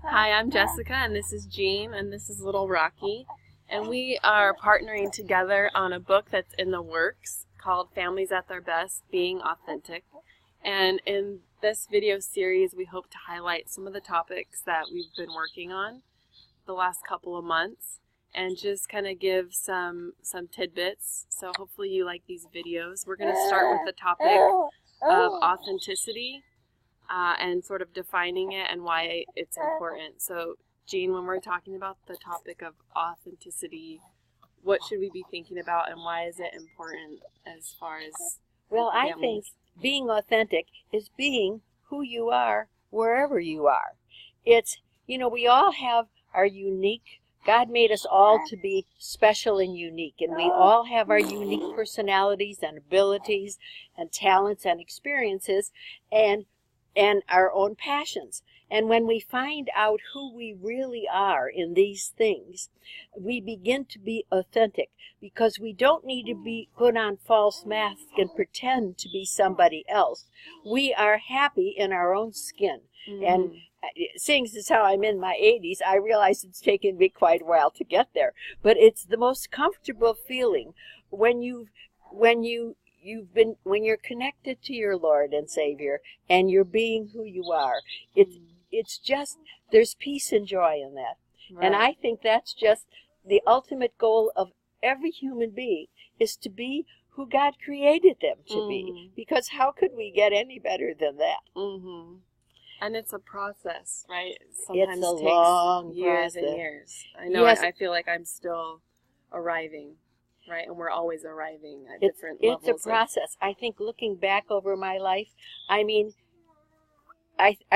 Hi, I'm Jessica, and this is Jean, and this is little Rocky. And we are partnering together on a book that's in the works called Families at Their Best, Being Authentic. And in this video series, we hope to highlight some of the topics that we've been working on the last couple of months and just kind of give some tidbits. So hopefully you like these videos. We're going to start with the topic of authenticity. And sort of defining it and why it's important. So, Jean, when we're talking about the topic of authenticity, what should we be thinking about and why is it important as far as I think being authentic is being who you are wherever you are. It's, we all have our unique, God made us all to be special and unique, and we all have our unique personalities and abilities and talents and experiences and our own passions. And when we find out who we really are in these things, we begin to be authentic, because we don't need to be put on false masks and pretend to be somebody else. We are happy in our own skin. Mm-hmm. And seeing as how I'm in my 80s, I realize it's taken me quite a while to get there. But it's the most comfortable feeling when you're connected to your Lord and Savior and you're being who you are. It's just, there's peace and joy in that. Right. And I think that's just the ultimate goal of every human being, is to be who God created them to be. Because how could we get any better than that? Mm-hmm. And it's a process, right? Sometimes it's a long years process. And years. I know. Yes. I feel like I'm still arriving. Right, and we're always arriving at different levels. It's a process. I think looking back over my life, I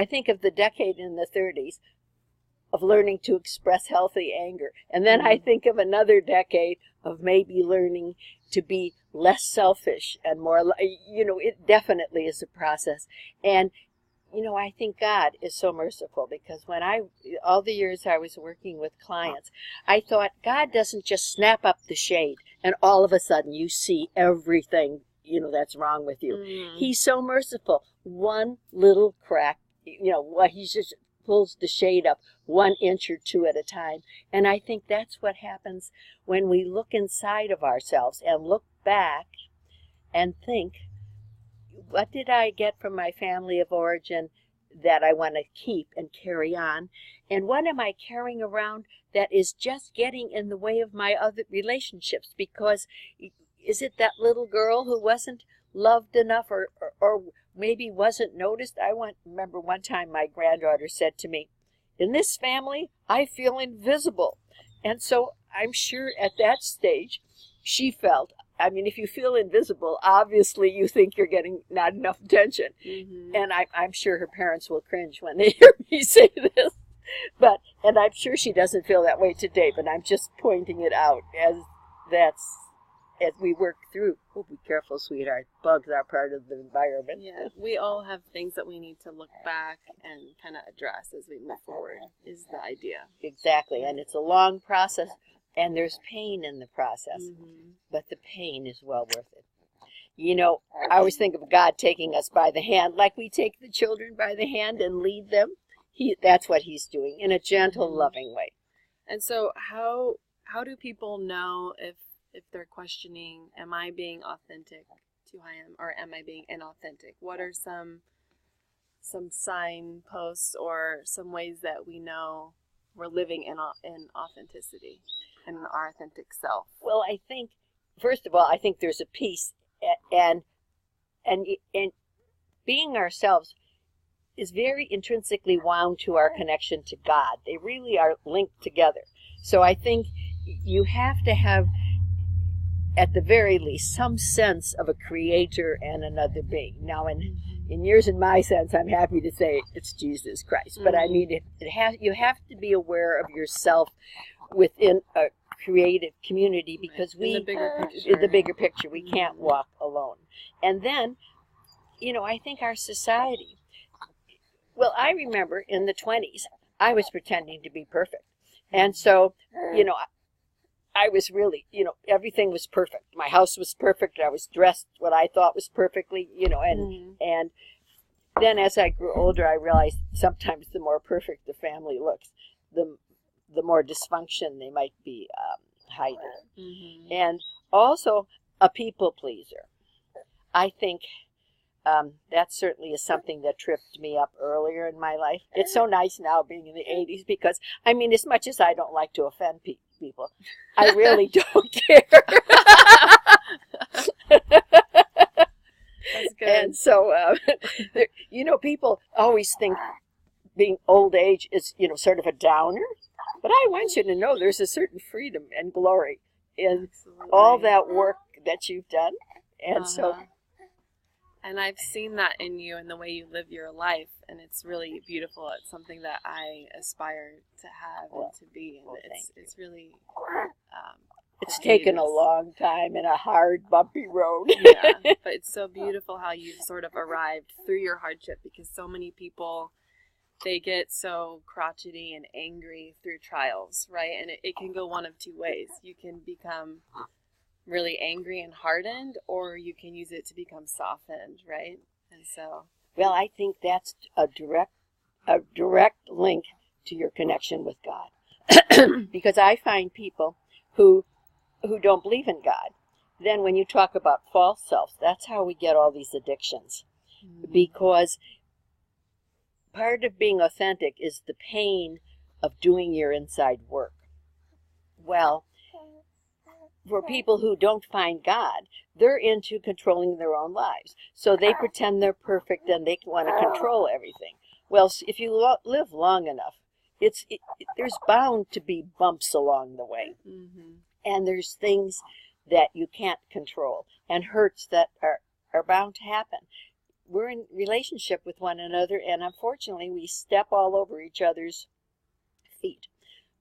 think of the decade in the 30s of learning to express healthy anger. And then I think of another decade of maybe learning to be less selfish and more, it definitely is a process. And I think God is so merciful, because when all the years I was working with clients, I thought God doesn't just snap up the shade and all of a sudden you see everything, that's wrong with you. He's so merciful. One little crack, he just pulls the shade up 1 inch or 2 at a time. And I think that's what happens when we look inside of ourselves and look back and think, what did I get from my family of origin that I want to keep and carry on? And what am I carrying around that is just getting in the way of my other relationships? Because is it that little girl who wasn't loved enough or maybe wasn't noticed? I remember one time my granddaughter said to me, "In this family, I feel invisible." And so I'm sure at that stage she felt, if you feel invisible, obviously you think you're getting not enough attention. Mm-hmm. And I'm sure her parents will cringe when they hear me say this. And I'm sure she doesn't feel that way today, but I'm just pointing it out as we work through. Oh, be careful, sweetheart. Bugs are part of the environment. Yeah, we all have things that we need to look back and kind of address as we move forward, is the idea. Exactly, and it's a long process. And there's pain in the process, but the pain is well worth it. I always think of God taking us by the hand, like we take the children by the hand and lead them. That's what he's doing, in a gentle, loving way. And so how do people know if they're questioning, am I being authentic to who I am, or am I being inauthentic? What are some signposts or some ways that we know we're living in authenticity and our authentic self? Well, I think, first of all, there's a peace, and being ourselves is very intrinsically wound to our connection to God. They really are linked together. So I think you have to have, at the very least, some sense of a creator and another being. Now, in yours and my sense, I'm happy to say it's Jesus Christ. But you have to be aware of yourself within a creative community, because in the bigger picture, we can't walk alone. And then, I think our society, I remember in the 20s, I was pretending to be perfect. And so, I was really, everything was perfect. My house was perfect. I was dressed what I thought was perfectly, and then as I grew older, I realized sometimes the more perfect the family looks, the more dysfunction they might be hiding. Mm-hmm. And also a people pleaser. I think that certainly is something that tripped me up earlier in my life. It's so nice now being in the 80s because, I mean, as much as I don't like to offend people, I really don't care. That's good. And so, people always think being old age is, sort of a downer. But I want you to know there's a certain freedom and glory in Absolutely. all that work that you've done. And so, and I've seen that in you and the way you live your life, and it's really beautiful. It's something that I aspire to have and to be, and it's really it's taken a long time and a hard, bumpy road. Yeah, but it's so beautiful how you've sort of arrived through your hardship, because so many people, they get so crotchety and angry through trials, right? And it can go one of two ways. You can become really angry and hardened, or you can use it to become softened, right? And so, well, I think that's a direct link to your connection with God. Because I find people who don't believe in God, then when you talk about false selves, that's how we get all these addictions. Because part of being authentic is the pain of doing your inside work. Well, for people who don't find God, they're into controlling their own lives. So they pretend they're perfect and they want to control everything. Well, if you live long enough, there's bound to be bumps along the way. mm-hmm. And there's things that you can't control and hurts that are bound to happen. We're in relationship with one another, and unfortunately we step all over each other's feet.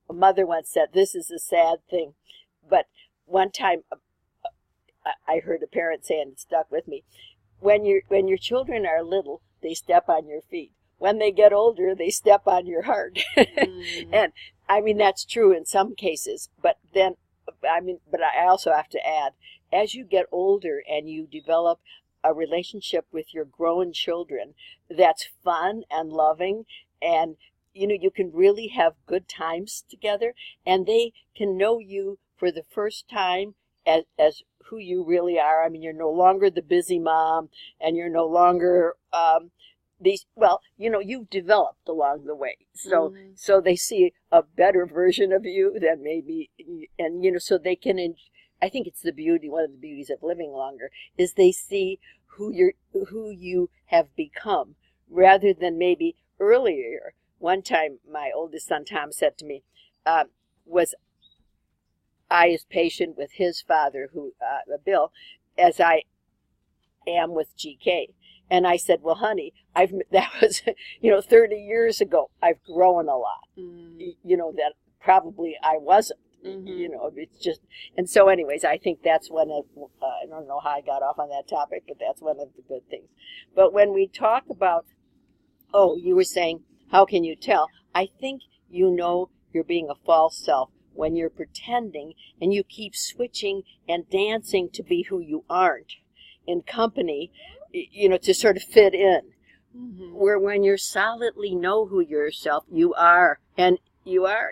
A mother once said, this is a sad thing. But one time I heard a parent say, and it stuck with me, when your children are little, they step on your feet. When they get older, they step on your heart. And I mean, that's true in some cases, but I also have to add, as you get older and you develop a relationship with your grown children that's fun and loving, and you can really have good times together, and they can know you for the first time as who you really are. I mean, you're no longer the busy mom, and you're no longer you've developed along the way. So they see a better version of you than maybe, and so they can. I think it's one of the beauties of living longer is they see who you have become, rather than maybe earlier. One time, my oldest son Tom said to me, "Was I as patient with his father, Bill, as I am with GK?" And I said, well, honey, that was, 30 years ago. I've grown a lot, that probably I wasn't, it's just, and so anyways, I think that's one of, I don't know how I got off on that topic, but that's one of the good things. But when we talk about, you were saying, how can you tell? I think you're being a false self when you're pretending and you keep switching and dancing to be who you aren't in company, to sort of fit in. Where when you solidly know who yourself you are, and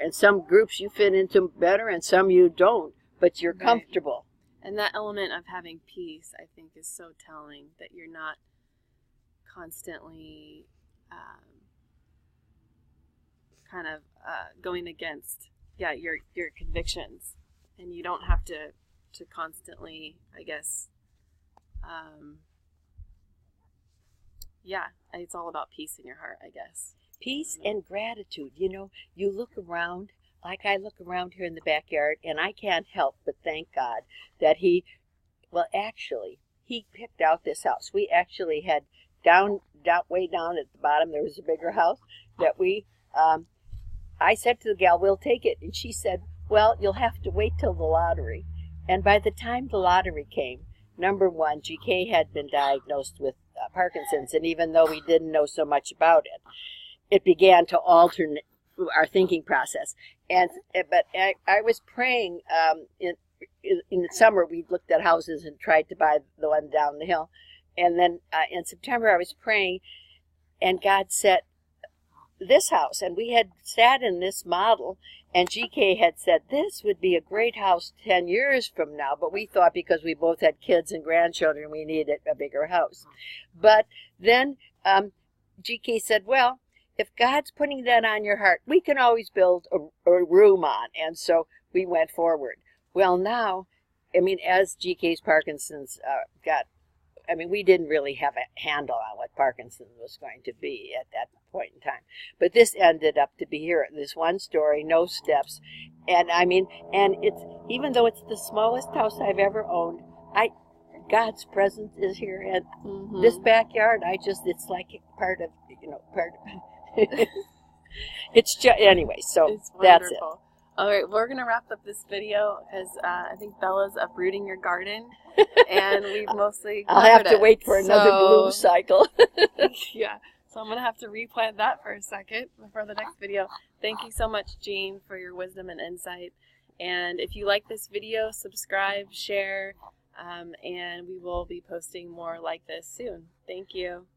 some groups you fit into better and some you don't, but you're comfortable. And that element of having peace, I think, is so telling, that you're not constantly going against your convictions, and you don't have to constantly, I guess, it's all about peace in your heart, I guess. Peace and gratitude. You look around, like I look around here in the backyard, and I can't help but thank God that he picked out this house. We actually had way down at the bottom, there was a bigger house that I said to the gal, we'll take it. And she said, well, you'll have to wait till the lottery. And by the time the lottery came, number one, GK had been diagnosed with Parkinson's, and even though we didn't know so much about it, it began to alter our thinking process. But I was praying in the summer. We looked at houses and tried to buy the one down the hill, and then in September I was praying and God set this house, and we had sat in this model, and GK had said this would be a great house 10 years from now, but we thought because we both had kids and grandchildren we needed a bigger house. But then GK said, well, if God's putting that on your heart, we can always build a room on. And so we went forward. Well, now, I mean, as GK's Parkinson's we didn't really have a handle on what Parkinson's was going to be at that point in time. But this ended up to be here, this one story, no steps. And it's, even though it's the smallest house I've ever owned, God's presence is here. And this backyard, it's like part of. It's just, anyway, so that's it. All right, we're going to wrap up this video because I think Bella's uprooting your garden, and we've mostly I'll have to wait for another bloom cycle. Yeah, so I'm going to have to replant that for a second before the next video. Thank you so much, Jean, for your wisdom and insight. And if you like this video, subscribe, share, and we will be posting more like this soon. Thank you.